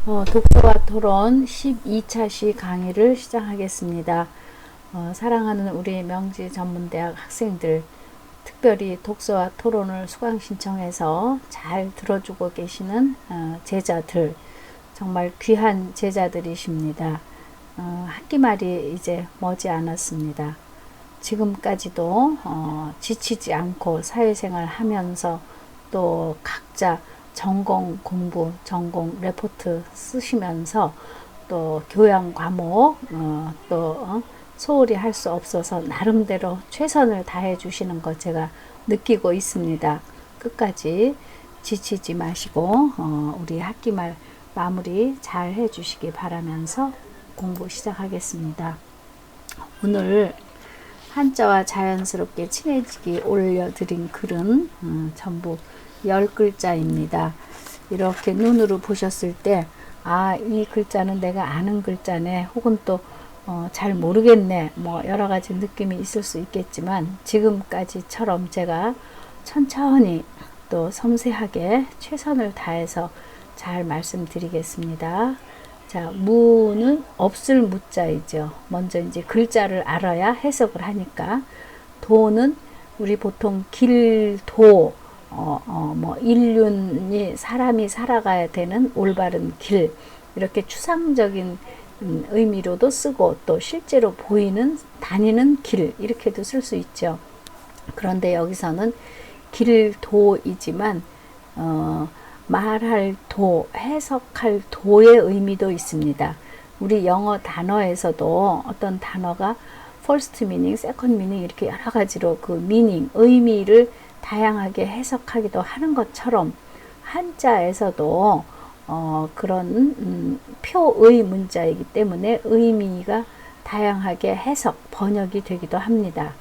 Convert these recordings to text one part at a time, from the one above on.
독서와 토론 12차시 강의를 시작하겠습니다. 사랑하는 우리 명지전문대학 학생들, 특별히 독서와 토론을 수강 신청해서 잘 들어주고 계시는 제자들, 정말 귀한 제자들이십니다. 학기말이 이제 머지 않았습니다. 지금까지도 지치지 않고 사회생활 하면서 또 각자 전공 공부, 전공 레포트 쓰시면서 또 교양 과목 또 소홀히 할 수 없어서 나름대로 최선을 다해 주시는 거 제가 느끼고 있습니다. 끝까지 지치지 마시고 우리 학기말 마무리 잘 해주시기 바라면서 공부 시작하겠습니다. 오늘 한자와 자연스럽게 친해지기 올려드린 글은 전부 10글자입니다. 이렇게 눈으로 보셨을 때, 이 글자는 내가 아는 글자네, 혹은 또 잘 모르겠네, 뭐 여러 가지 느낌이 있을 수 있겠지만, 지금까지처럼 제가 천천히 또 섬세하게 최선을 다해서 잘 말씀드리겠습니다. 자, 무는 없을 무자이죠. 먼저 이제 글자를 알아야 해석을 하니까. 도는 우리 보통 길도, 뭐 인륜이 사람이 살아가야 되는 올바른 길, 이렇게 추상적인 의미로도 쓰고 또 실제로 보이는 다니는 길, 이렇게도 쓸 수 있죠. 그런데 여기서는 길도이지만 말할 도, 해석할 도의 의미도 있습니다. 우리 영어 단어에서도 어떤 단어가 first meaning, second meaning 이렇게 여러 가지로 그 meaning, 의미를 다양하게 해석하기도 하는 것처럼 한자에서도 그런 표의 문자이기 때문에 의미가 다양하게 해석, 번역이 되기도 합니다.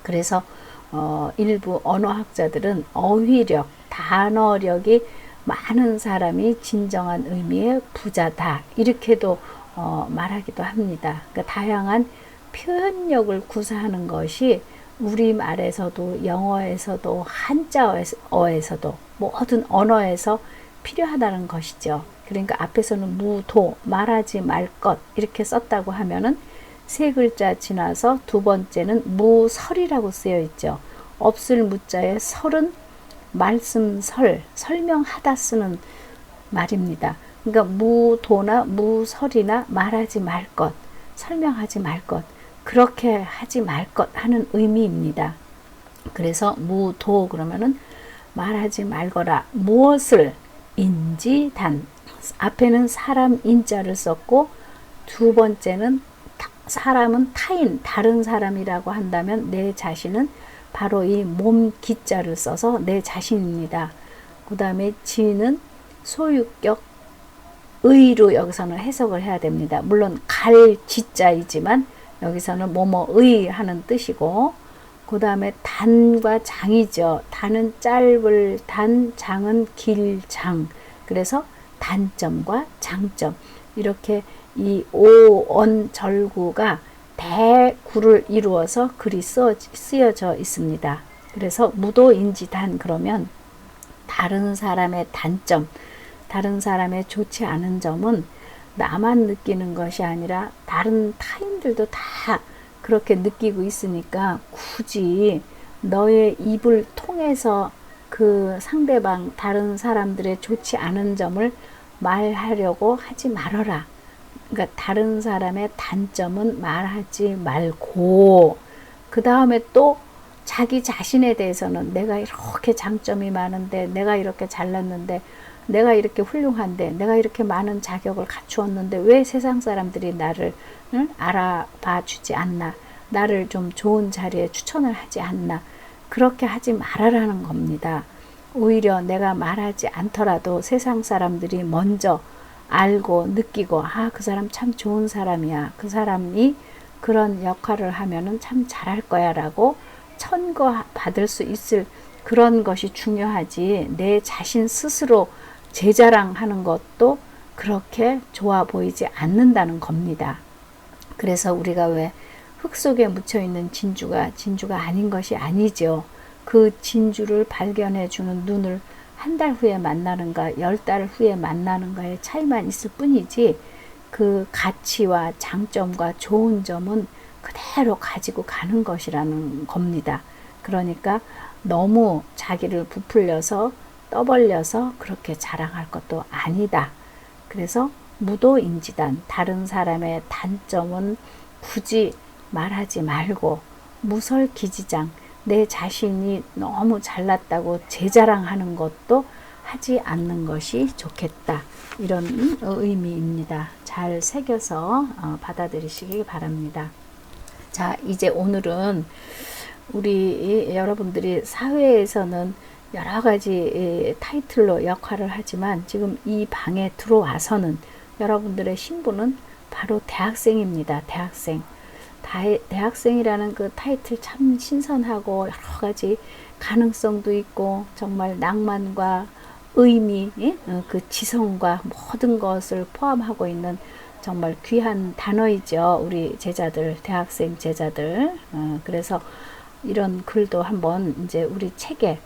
그래서 일부 언어학자들은 어휘력, 단어력이 많은 사람이 진정한 의미의 부자다, 이렇게도 말하기도 합니다. 그러니까 다양한 표현력을 구사하는 것이 우리말에서도 영어에서도 한자어에서도 모든 언어에서 필요하다는 것이죠. 그러니까 앞에서는 무도, 말하지 말 것, 이렇게 썼다고 하면은 세 글자 지나서 두 번째는 무설이라고 쓰여 있죠. 없을 무자에 설은 말씀설, 설명하다 쓰는 말입니다. 그러니까 무도나 무설이나 말하지 말 것, 설명하지 말 것, 그렇게 하지 말 것 하는 의미입니다. 그래서 무도 그러면은 말하지 말거라. 무엇을 인지단, 앞에는 사람 인자를 썼고 두 번째는 사람은 타인, 다른 사람이라고 한다면 내 자신은 바로 이 몸 기자를 써서 내 자신입니다. 그 다음에 지는 소유격 의로 여기서는 해석을 해야 됩니다. 물론 갈 지자이지만 여기서는 뭐뭐의 하는 뜻이고, 그 다음에 단과 장이죠. 단은 짧을 단, 장은 길 장. 그래서 단점과 장점, 이렇게 이 오언 절구가 대구를 이루어서 글이 쓰여져 있습니다. 그래서 무도인지단 그러면 다른 사람의 단점, 다른 사람의 좋지 않은 점은 나만 느끼는 것이 아니라 다른 타인들도 다 그렇게 느끼고 있으니까 굳이 너의 입을 통해서 그 상대방, 다른 사람들의 좋지 않은 점을 말하려고 하지 말아라. 그러니까 다른 사람의 단점은 말하지 말고, 그 다음에 또 자기 자신에 대해서는 내가 이렇게 장점이 많은데, 내가 이렇게 잘났는데, 내가 이렇게 훌륭한데, 내가 이렇게 많은 자격을 갖추었는데 왜 세상 사람들이 나를 알아봐 주지 않나, 나를 좀 좋은 자리에 추천을 하지 않나, 그렇게 하지 말아라는 겁니다. 오히려 내가 말하지 않더라도 세상 사람들이 먼저 알고 느끼고, 그 사람 참 좋은 사람이야, 그 사람이 그런 역할을 하면은 참 잘할 거야 라고 천거받을 수 있을 그런 것이 중요하지, 내 자신 스스로 제자랑하는 것도 그렇게 좋아 보이지 않는다는 겁니다. 그래서 우리가 왜 흙 속에 묻혀있는 진주가 진주가 아닌 것이 아니죠. 그 진주를 발견해 주는 눈을 한 달 후에 만나는가 10달 후에 만나는가의 차이만 있을 뿐이지 그 가치와 장점과 좋은 점은 그대로 가지고 가는 것이라는 겁니다. 그러니까 너무 자기를 부풀려서 떠벌려서 그렇게 자랑할 것도 아니다. 그래서 무도인지단, 다른 사람의 단점은 굳이 말하지 말고 무설기지장, 내 자신이 너무 잘났다고 재자랑하는 것도 하지 않는 것이 좋겠다. 이런 의미입니다. 잘 새겨서 받아들이시기 바랍니다. 자, 이제 오늘은 우리 여러분들이 사회에서는 여러 가지 타이틀로 역할을 하지만 지금 이 방에 들어와서는 여러분들의 신분은 바로 대학생입니다. 대학생. 대학생이라는 그 타이틀 참 신선하고 여러 가지 가능성도 있고 정말 낭만과 의미, 그 지성과 모든 것을 포함하고 있는 정말 귀한 단어이죠. 우리 제자들, 대학생 제자들. 그래서 이런 글도 한번 이제 우리 책에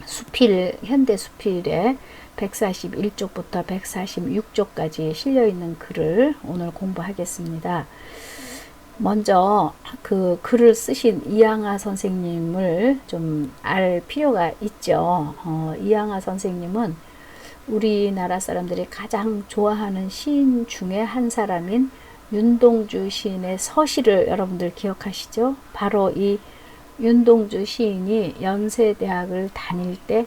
수필, 현대 수필에 141쪽부터 146쪽까지 실려 있는 글을 오늘 공부하겠습니다. 먼저 그 글을 쓰신 이양하 선생님을 좀 알 필요가 있죠. 이양하 선생님은 우리나라 사람들이 가장 좋아하는 시인 중에 한 사람인 윤동주 시인의 서시를 여러분들 기억하시죠? 바로 이 윤동주 시인이 연세대학을 다닐 때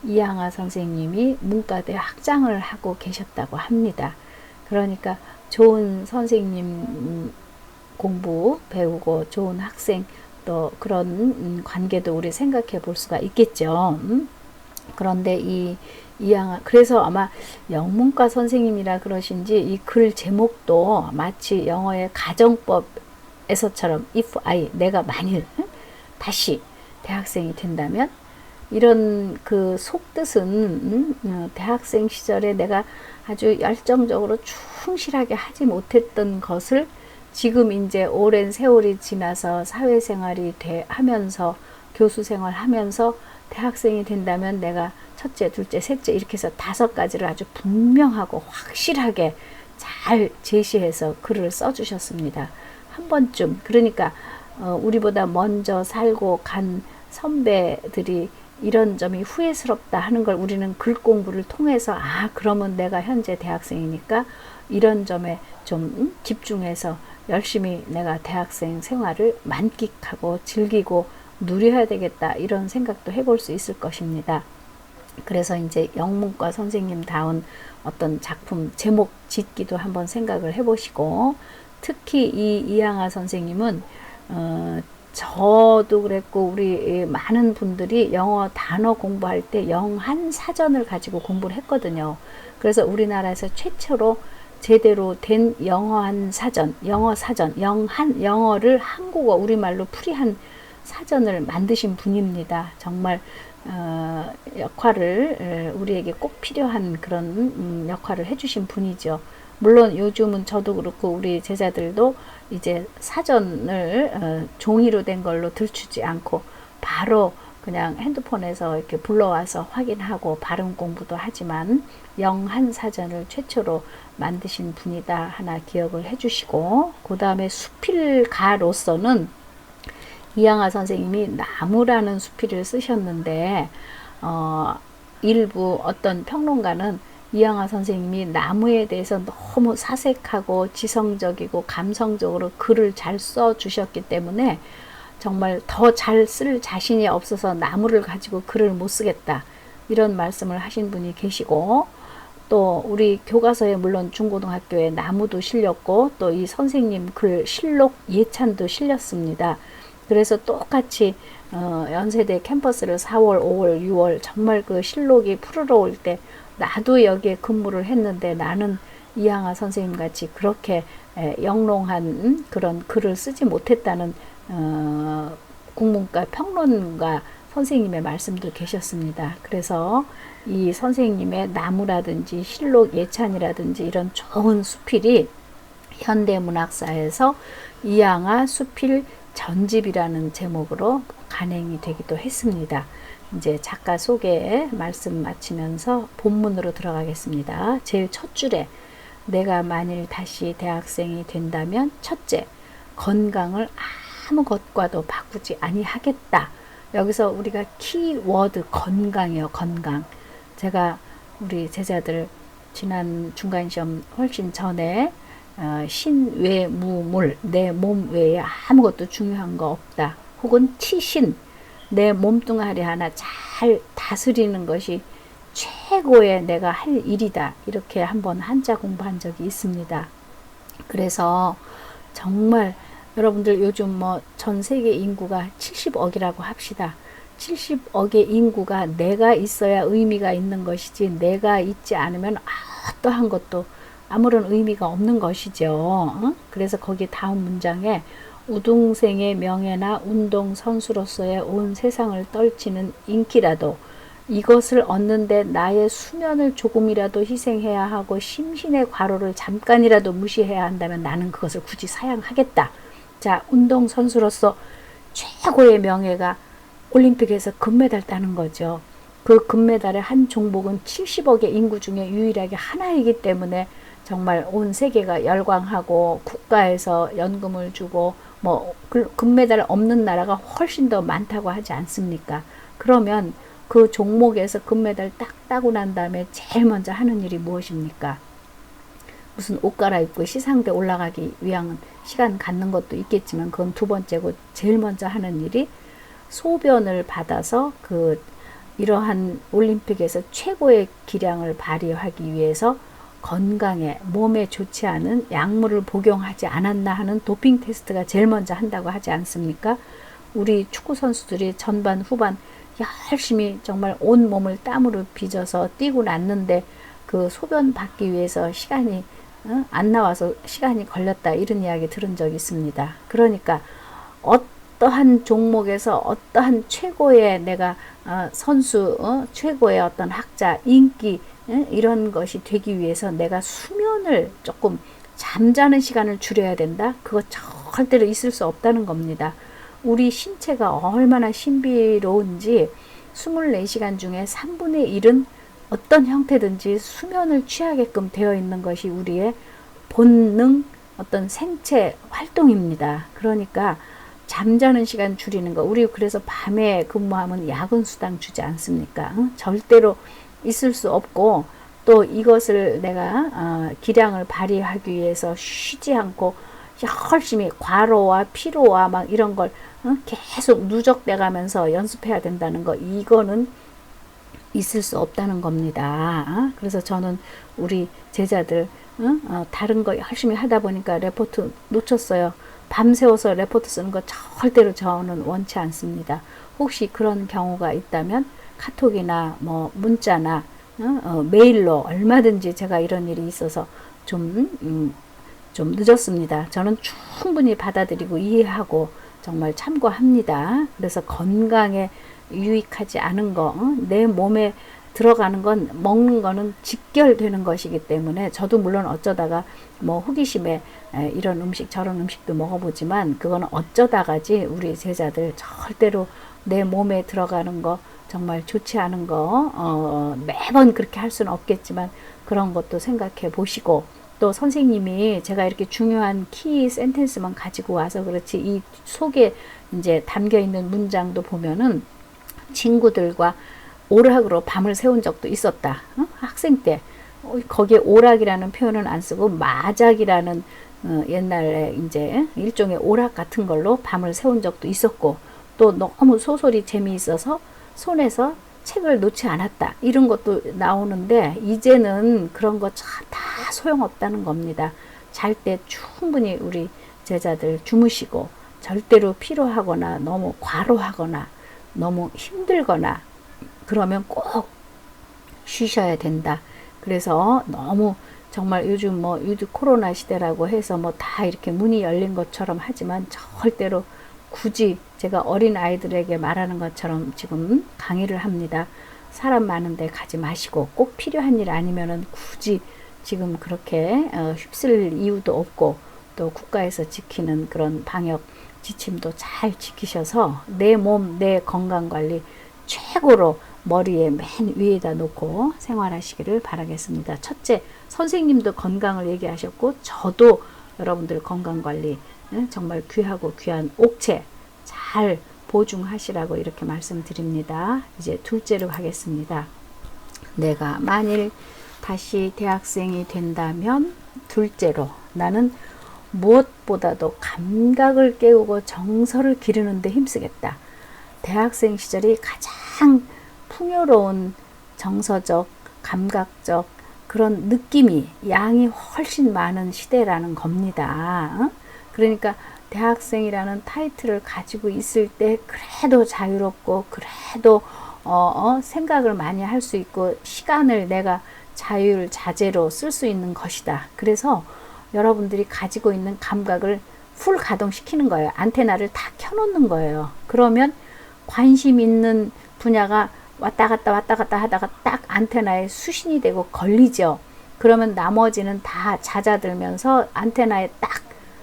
이양하 선생님이 문과대 학장을 하고 계셨다고 합니다. 그러니까 좋은 선생님 공부 배우고 좋은 학생 또 그런 관계도 우리 생각해 볼 수가 있겠죠. 그런데 이양하 그래서 아마 영문과 선생님이라 그러신지 이 글 제목도 마치 영어의 가정법에서처럼 if I 내가 만일 다시 대학생이 된다면 이런 그 속뜻은 대학생 시절에 내가 아주 열정적으로 충실하게 하지 못했던 것을 지금 이제 오랜 세월이 지나서 사회생활이 하면서 교수 생활하면서 대학생이 된다면 내가 첫째, 둘째, 셋째 이렇게 해서 5가지를 아주 분명하고 확실하게 잘 제시해서 글을 써주셨습니다. 한 번쯤 그러니까 우리보다 먼저 살고 간 선배들이 이런 점이 후회스럽다 하는 걸 우리는 글 공부를 통해서 그러면 내가 현재 대학생이니까 이런 점에 좀 집중해서 열심히 내가 대학생 생활을 만끽하고 즐기고 누려야 되겠다 이런 생각도 해볼 수 있을 것입니다. 그래서 이제 영문과 선생님다운 어떤 작품 제목 짓기도 한번 생각을 해보시고 특히 이 이양하 선생님은 저도 그랬고 우리 많은 분들이 영어 단어 공부할 때 영한 사전을 가지고 공부를 했거든요. 그래서 우리나라에서 최초로 제대로 된 영어한 사전, 영어 사전, 영어를 한국어 우리말로 풀이한 사전을 만드신 분입니다. 정말 역할을 우리에게 꼭 필요한 그런 역할을 해주신 분이죠. 물론 요즘은 저도 그렇고 우리 제자들도 이제 사전을 종이로 된 걸로 들추지 않고 바로 그냥 핸드폰에서 이렇게 불러와서 확인하고 발음 공부도 하지만 영한 사전을 최초로 만드신 분이다 하나 기억을 해주시고 그 다음에 수필가로서는 이양하 선생님이 나무라는 수필을 쓰셨는데 일부 어떤 평론가는 이양하 선생님이 나무에 대해서 너무 사색하고 지성적이고 감성적으로 글을 잘 써주셨기 때문에 정말 더 잘 쓸 자신이 없어서 나무를 가지고 글을 못 쓰겠다 이런 말씀을 하신 분이 계시고 또 우리 교과서에 물론 중고등학교에 나무도 실렸고 또 이 선생님 글 실록 예찬도 실렸습니다. 그래서 똑같이 연세대 캠퍼스를 4월, 5월, 6월 정말 그 실록이 푸르러올 때 나도 여기에 근무를 했는데 나는 이양하 선생님 같이 그렇게 영롱한 그런 글을 쓰지 못했다는 국문과 평론가 선생님의 말씀도 계셨습니다. 그래서 이 선생님의 나무라든지 실록 예찬이라든지 이런 좋은 수필이 현대문학사에서 이양하 수필 전집이라는 제목으로 간행이 되기도 했습니다. 이제 작가 소개 말씀 마치면서 본문으로 들어가겠습니다. 제일 첫 줄에 내가 만일 다시 대학생이 된다면 첫째, 건강을 아무 것과도 바꾸지 아니하겠다. 여기서 우리가 키워드 건강이에요. 건강. 제가 우리 제자들 지난 중간시험 훨씬 전에 신외무물, 내 몸 외에 아무것도 중요한 거 없다. 혹은 치신, 내 몸뚱아리 하나 잘 다스리는 것이 최고의 내가 할 일이다. 이렇게 한번 한자 공부한 적이 있습니다. 그래서 정말 여러분들 요즘 뭐 전 세계 인구가 70억이라고 합시다. 70억의 인구가 내가 있어야 의미가 있는 것이지 내가 있지 않으면 어떠한 것도 아무런 의미가 없는 것이죠. 그래서 거기 다음 문장에 우등생의 명예나 운동선수로서의 온 세상을 떨치는 인기라도 이것을 얻는데 나의 수면을 조금이라도 희생해야 하고 심신의 과로를 잠깐이라도 무시해야 한다면 나는 그것을 굳이 사양하겠다. 자, 운동선수로서 최고의 명예가 올림픽에서 금메달 따는 거죠. 그 금메달의 한 종목은 70억의 인구 중에 유일하게 하나이기 때문에 정말 온 세계가 열광하고 국가에서 연금을 주고 뭐 금메달 없는 나라가 훨씬 더 많다고 하지 않습니까? 그러면 그 종목에서 금메달 딱 따고 난 다음에 제일 먼저 하는 일이 무엇입니까? 무슨 옷 갈아입고 시상대 올라가기 위한 시간 갖는 것도 있겠지만 그건 두 번째고 제일 먼저 하는 일이 소변을 받아서 이러한 올림픽에서 최고의 기량을 발휘하기 위해서 건강에 몸에 좋지 않은 약물을 복용하지 않았나 하는 도핑 테스트가 제일 먼저 한다고 하지 않습니까? 우리 축구 선수들이 전반 후반 열심히 정말 온 몸을 땀으로 빚어서 뛰고 났는데 그 소변 받기 위해서 시간이 안 나와서 시간이 걸렸다 이런 이야기 들은 적이 있습니다. 그러니까 어떠한 종목에서 어떠한 최고의 내가 선수, 최고의 어떤 학자, 인기 이런 것이 되기 위해서 내가 수면을 조금 잠자는 시간을 줄여야 된다? 그거 절대로 있을 수 없다는 겁니다. 우리 신체가 얼마나 신비로운지 24시간 중에 3분의 1은 어떤 형태든지 수면을 취하게끔 되어 있는 것이 우리의 본능, 어떤 생체 활동입니다. 그러니까 잠자는 시간 줄이는 거. 우리 그래서 밤에 근무하면 야근 수당 주지 않습니까? 절대로 있을 수 없고 또 이것을 내가 기량을 발휘하기 위해서 쉬지 않고 열심히 과로와 피로와 막 이런 걸 계속 누적돼 가면서 연습해야 된다는 거. 이거는 있을 수 없다는 겁니다. 그래서 저는 우리 제자들 다른 거 열심히 하다 보니까 레포트 놓쳤어요. 밤새워서 레포트 쓰는 거 절대로 저는 원치 않습니다. 혹시 그런 경우가 있다면 카톡이나 뭐 문자나 메일로 얼마든지 제가 이런 일이 있어서 좀 늦었습니다. 저는 충분히 받아들이고 이해하고 정말 참고합니다. 그래서 건강에 유익하지 않은 거, 내 몸에 들어가는 건 먹는 거는 직결되는 것이기 때문에 저도 물론 어쩌다가 뭐 호기심에 이런 음식 저런 음식도 먹어보지만 그거는 어쩌다가지 우리 제자들 절대로 내 몸에 들어가는 거 정말 좋지 않은 거 매번 그렇게 할 수는 없겠지만 그런 것도 생각해 보시고 또 선생님이 제가 이렇게 중요한 키 센텐스만 가지고 와서 그렇지 이 속에 이제 담겨 있는 문장도 보면은 친구들과 오락으로 밤을 새운 적도 있었다. 학생 때 거기에 오락이라는 표현은 안 쓰고 마작이라는 옛날에 이제 일종의 오락 같은 걸로 밤을 새운 적도 있었고 또 너무 소설이 재미있어서 손에서 책을 놓지 않았다. 이런 것도 나오는데 이제는 그런 거 다 소용없다는 겁니다. 잘 때 충분히 우리 제자들 주무시고 절대로 피로하거나 너무 과로하거나 너무 힘들거나 그러면 꼭 쉬셔야 된다. 그래서 너무 정말 요즘 뭐 코로나 시대라고 해서 뭐 다 이렇게 문이 열린 것처럼 하지만 절대로 굳이 제가 어린 아이들에게 말하는 것처럼 지금 강의를 합니다. 사람 많은데 가지 마시고 꼭 필요한 일 아니면은 굳이 지금 그렇게 휩쓸 이유도 없고 또 국가에서 지키는 그런 방역 지침도 잘 지키셔서 내 몸, 내 건강 관리 최고로 머리에 맨 위에다 놓고 생활하시기를 바라겠습니다. 첫째, 선생님도 건강을 얘기하셨고 저도 여러분들 건강관리 정말 귀하고 귀한 옥체 잘 보충하시라고 이렇게 말씀드립니다. 이제 둘째로 가겠습니다. 내가 만일 다시 대학생이 된다면 둘째로 나는 무엇보다도 감각을 깨우고 정서를 기르는 데 힘쓰겠다. 대학생 시절이 가장 풍요로운 정서적, 감각적 그런 느낌이 양이 훨씬 많은 시대라는 겁니다. 그러니까 대학생이라는 타이틀을 가지고 있을 때 그래도 자유롭고 그래도 생각을 많이 할 수 있고 시간을 내가 자율자재로 쓸 수 있는 것이다. 그래서 여러분들이 가지고 있는 감각을 풀 가동시키는 거예요. 안테나를 다 켜놓는 거예요. 그러면 관심 있는 분야가 왔다 갔다 하다가 딱 안테나에 수신이 되고 걸리죠. 그러면 나머지는 다 잦아들면서 안테나에 딱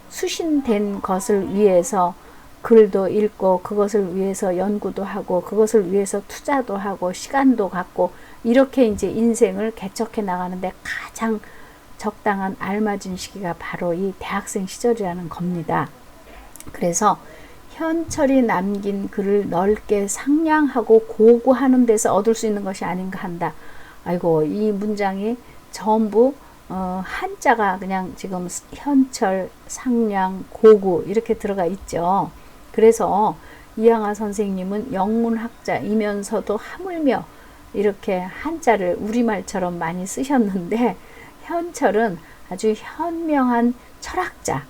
수신된 것을 위해서 글도 읽고 그것을 위해서 연구도 하고 그것을 위해서 투자도 하고 시간도 갖고 이렇게 이제 인생을 개척해 나가는데 가장 적당한 알맞은 시기가 바로 이 대학생 시절이라는 겁니다. 그래서 현철이 남긴 글을 넓게 상냥하고 고고하는 데서 얻을 수 있는 것이 아닌가 한다. 아이고, 이 문장이 전부 한자가 그냥 지금 현철, 상냥, 고구 이렇게 들어가 있죠. 그래서 이양하 선생님은 영문학자이면서도 하물며 이렇게 한자를 우리말처럼 많이 쓰셨는데 현철은 아주 현명한 철학자,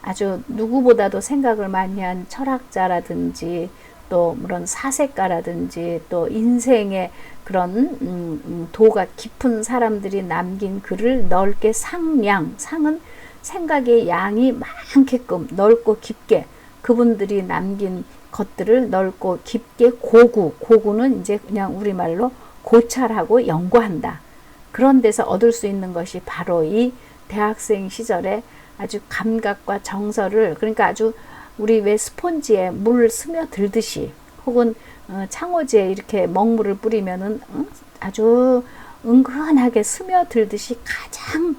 아주 누구보다도 생각을 많이 한 철학자라든지 또 그런 사색가라든지 또 인생의 그런 도가 깊은 사람들이 남긴 글을 넓게 상량, 상은 생각의 양이 많게끔 넓고 깊게 그분들이 남긴 것들을 넓고 깊게 고구는 이제 그냥 우리말로 고찰하고 연구한다. 그런 데서 얻을 수 있는 것이 바로 이 대학생 시절에 아주 감각과 정서를, 그러니까 아주 우리 왜 스폰지에 물 스며들듯이 혹은 창호지에 이렇게 먹물을 뿌리면은 아주 은근하게 스며들듯이 가장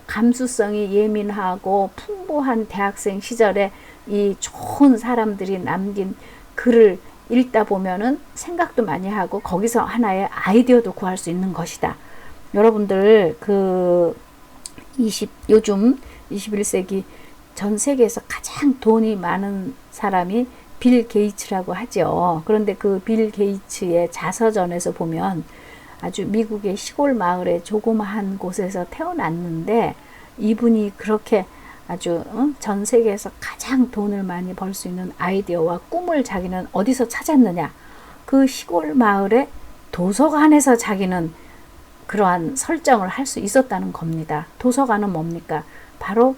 감수성이 예민하고 풍부한 대학생 시절에 이 좋은 사람들이 남긴 글을 읽다 보면은 생각도 많이 하고 거기서 하나의 아이디어도 구할 수 있는 것이다. 여러분들 요즘 21세기 전 세계에서 가장 돈이 많은 사람이 빌 게이츠라고 하죠. 그런데 그 빌 게이츠의 자서전에서 보면 아주 미국의 시골 마을의 조그마한 곳에서 태어났는데 이분이 그렇게 아주 전 세계에서 가장 돈을 많이 벌 수 있는 아이디어와 꿈을 자기는 어디서 찾았느냐? 그 시골 마을의 도서관에서 자기는 그러한 설정을 할 수 있었다는 겁니다. 도서관은 뭡니까? 바로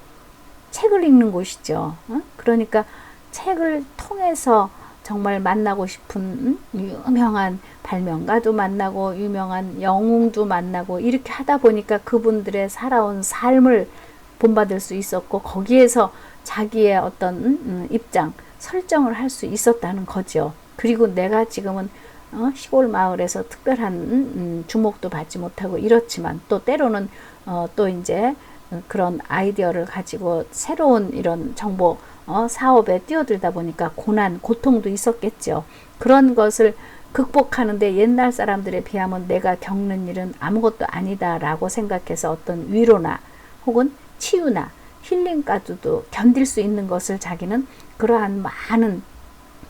책을 읽는 곳이죠. 그러니까 책을 통해서 정말 만나고 싶은 유명한 발명가도 만나고 유명한 영웅도 만나고 이렇게 하다 보니까 그분들의 살아온 삶을 본받을 수 있었고 거기에서 자기의 어떤 입장, 설정을 할 수 있었다는 거죠. 그리고 내가 지금은 시골 마을에서 특별한 주목도 받지 못하고 이렇지만 또 때로는 또 이제 그런 아이디어를 가지고 새로운 이런 정보 사업에 뛰어들다 보니까 고난, 고통도 있었겠죠. 그런 것을 극복하는데 옛날 사람들에 비하면 내가 겪는 일은 아무것도 아니다라고 생각해서 어떤 위로나 혹은 치유나 힐링까지도 견딜 수 있는 것을 자기는 그러한 많은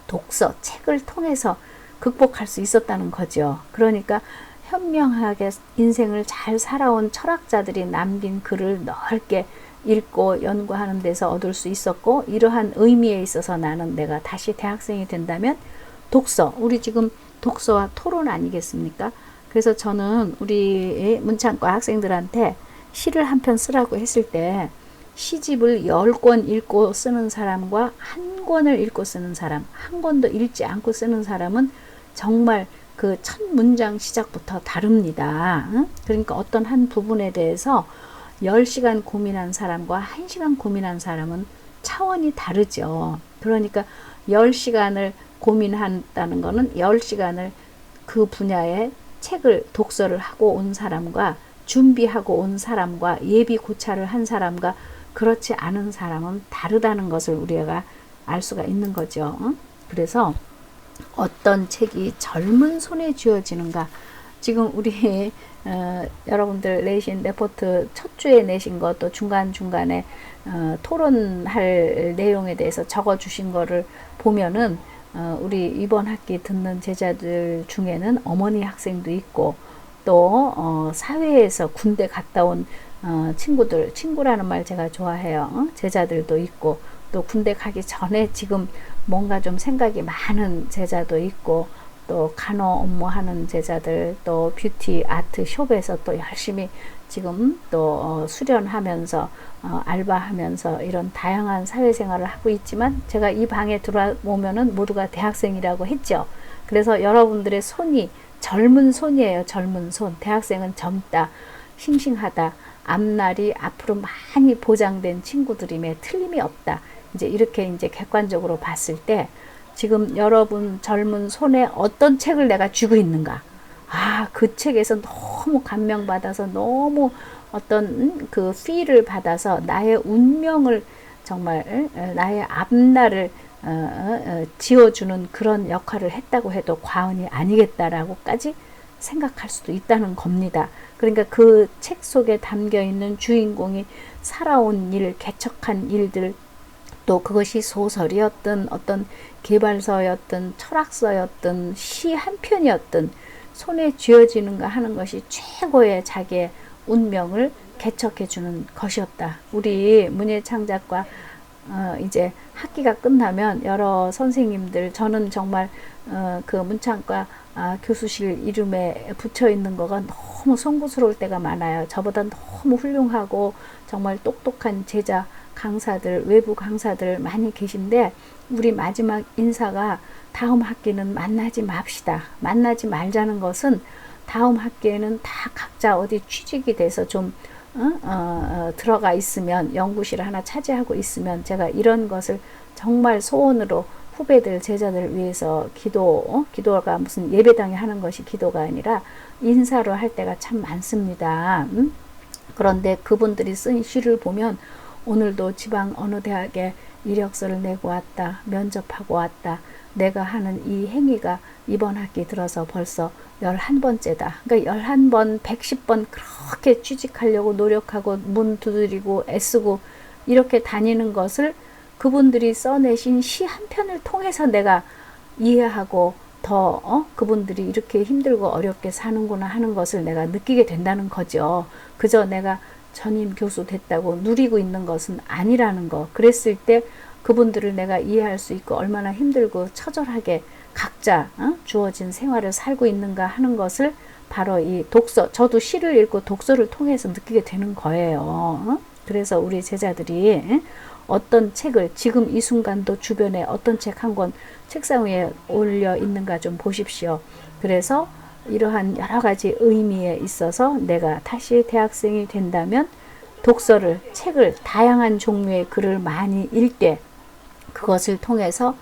독서, 책을 통해서 극복할 수 있었다는 거죠. 그러니까 현명하게 인생을 잘 살아온 철학자들이 남긴 글을 넓게 읽고 연구하는 데서 얻을 수 있었고 이러한 의미에 있어서 나는 내가 다시 대학생이 된다면 독서, 우리 지금 독서와 토론 아니겠습니까? 그래서 저는 우리 문창과 학생들한테 시를 한 편 쓰라고 했을 때 시집을 10권 읽고 쓰는 사람과 한 권을 읽고 쓰는 사람, 한 권도 읽지 않고 쓰는 사람은 정말 그 첫 문장 시작부터 다릅니다. 그러니까 어떤 한 부분에 대해서 10시간 고민한 사람과 1시간 고민한 사람은 차원이 다르죠. 그러니까 10시간을 고민한다는 거는 10시간을 그 분야의 책을 독서를 하고 온 사람과 준비하고 온 사람과 예비 고찰을 한 사람과 그렇지 않은 사람은 다르다는 것을 우리가 알 수가 있는 거죠. 그래서 어떤 책이 젊은 손에 쥐어지는가. 지금 우리 여러분들 내신 레포트 첫 주에 내신 것, 또 중간중간에 토론할 내용에 대해서 적어 주신 거를 보면은 우리 이번 학기 듣는 제자들 중에는 어머니 학생도 있고, 또 사회에서 군대 갔다 온 친구들, 친구라는 말 제가 좋아해요. 제자들도 있고, 또 군대 가기 전에 지금 뭔가 좀 생각이 많은 제자도 있고, 또 간호 업무하는 제자들, 또 뷰티 아트 숍에서 또 열심히 지금 또 수련하면서 알바하면서 이런 다양한 사회생활을 하고 있지만, 제가 이 방에 들어오면은 모두가 대학생이라고 했죠. 그래서 여러분들의 손이 젊은 손이에요. 젊은 손. 대학생은 젊다, 싱싱하다, 앞날이 앞으로 많이 보장된 친구들임에 틀림이 없다. 이제 이렇게 이제 객관적으로 봤을 때 지금 여러분 젊은 손에 어떤 책을 내가 쥐고 있는가. 그 책에서 너무 감명받아서, 너무 어떤 그 필을 받아서 나의 운명을, 정말 나의 앞날을 지어주는 그런 역할을 했다고 해도 과언이 아니겠다라고까지 생각할 수도 있다는 겁니다. 그러니까 그 책 속에 담겨 있는 주인공이 살아온 일, 개척한 일들, 또 그것이 소설이었든 어떤 개발서였든 철학서였든 시 한 편이었든 손에 쥐어지는가 하는 것이 최고의 자기의 운명을 개척해주는 것이었다. 우리 문예창작과 이제 학기가 끝나면 여러 선생님들, 저는 정말 그 문창과 교수실 이름에 붙여 있는 거가 너무 송구스러울 때가 많아요. 저보다 너무 훌륭하고 정말 똑똑한 제자 강사들, 외부 강사들 많이 계신데, 우리 마지막 인사가 다음 학기는 만나지 맙시다. 만나지 말자는 것은 다음 학기에는 다 각자 어디 취직이 돼서 좀 들어가 있으면, 연구실 하나 차지하고 있으면, 제가 이런 것을 정말 소원으로 후배들, 제자들 위해서 기도가 무슨 예배당에 하는 것이 기도가 아니라 인사로 할 때가 참 많습니다. 그런데 그분들이 쓴 시를 보면, 오늘도 지방 어느 대학에 이력서를 내고 왔다, 면접하고 왔다, 내가 하는 이 행위가 이번 학기 들어서 벌써 11번째다. 그러니까 11번, 110번 그렇게 취직하려고 노력하고 문 두드리고 애쓰고 이렇게 다니는 것을 그분들이 써내신 시 한 편을 통해서 내가 이해하고, 더 그분들이 이렇게 힘들고 어렵게 사는구나 하는 것을 내가 느끼게 된다는 거죠. 그저 내가 전임 교수 됐다고 누리고 있는 것은 아니라는 거. 그랬을 때 그분들을 내가 이해할 수 있고, 얼마나 힘들고 처절하게 각자 주어진 생활을 살고 있는가 하는 것을 바로 이 독서, 저도 시를 읽고 독서를 통해서 느끼게 되는 거예요. 그래서 우리 제자들이 어떤 책을, 지금 이 순간도 주변에 어떤 책 한 권 책상 위에 올려 있는가 좀 보십시오. 그래서 이러한 여러 가지 의미에 있어서 내가 다시 대학생이 된다면 독서를, 책을, 다양한 종류의 글을 많이 읽되, 그것을 통해서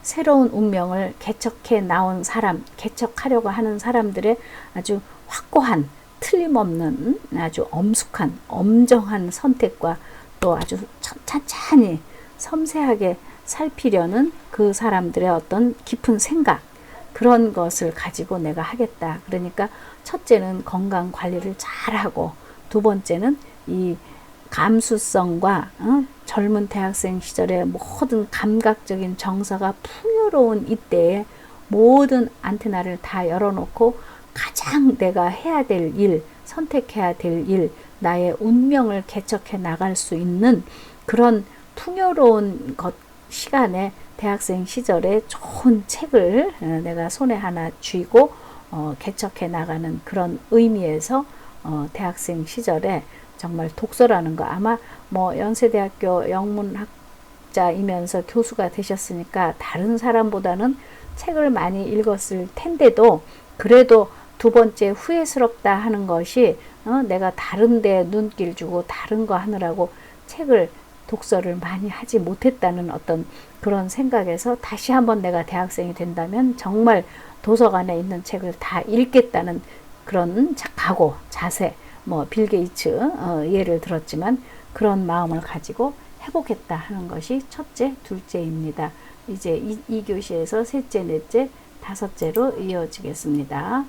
새로운 운명을 개척해 나온 사람, 개척하려고 하는 사람들의 아주 확고한, 틀림없는, 아주 엄숙한, 엄정한 선택과, 또 아주 찬찬히 섬세하게 살피려는 그 사람들의 어떤 깊은 생각, 그런 것을 가지고 내가 하겠다. 그러니까 첫째는 건강 관리를 잘하고, 두 번째는 이 감수성과 젊은 대학생 시절의 모든 감각적인 정서가 풍요로운 이때에 모든 안테나를 다 열어놓고 가장 내가 해야 될 일, 선택해야 될 일, 나의 운명을 개척해 나갈 수 있는 그런 풍요로운 시간에, 대학생 시절에 좋은 책을 내가 손에 하나 쥐고 개척해 나가는 그런 의미에서 대학생 시절에 정말 독서라는 거, 아마 뭐 연세대학교 영문학자이면서 교수가 되셨으니까 다른 사람보다는 책을 많이 읽었을 텐데도, 그래도 두 번째 후회스럽다 하는 것이 내가 다른 데 눈길 주고 다른 거 하느라고 책을, 독서를 많이 하지 못했다는 어떤 그런 생각에서 다시 한번 내가 대학생이 된다면 정말 도서관에 있는 책을 다 읽겠다는 그런 각오, 자세, 뭐 빌 게이츠 예를 들었지만 그런 마음을 가지고 해보겠다 하는 것이 첫째, 둘째입니다. 이제 이 교시에서 셋째, 넷째, 다섯째로 이어지겠습니다.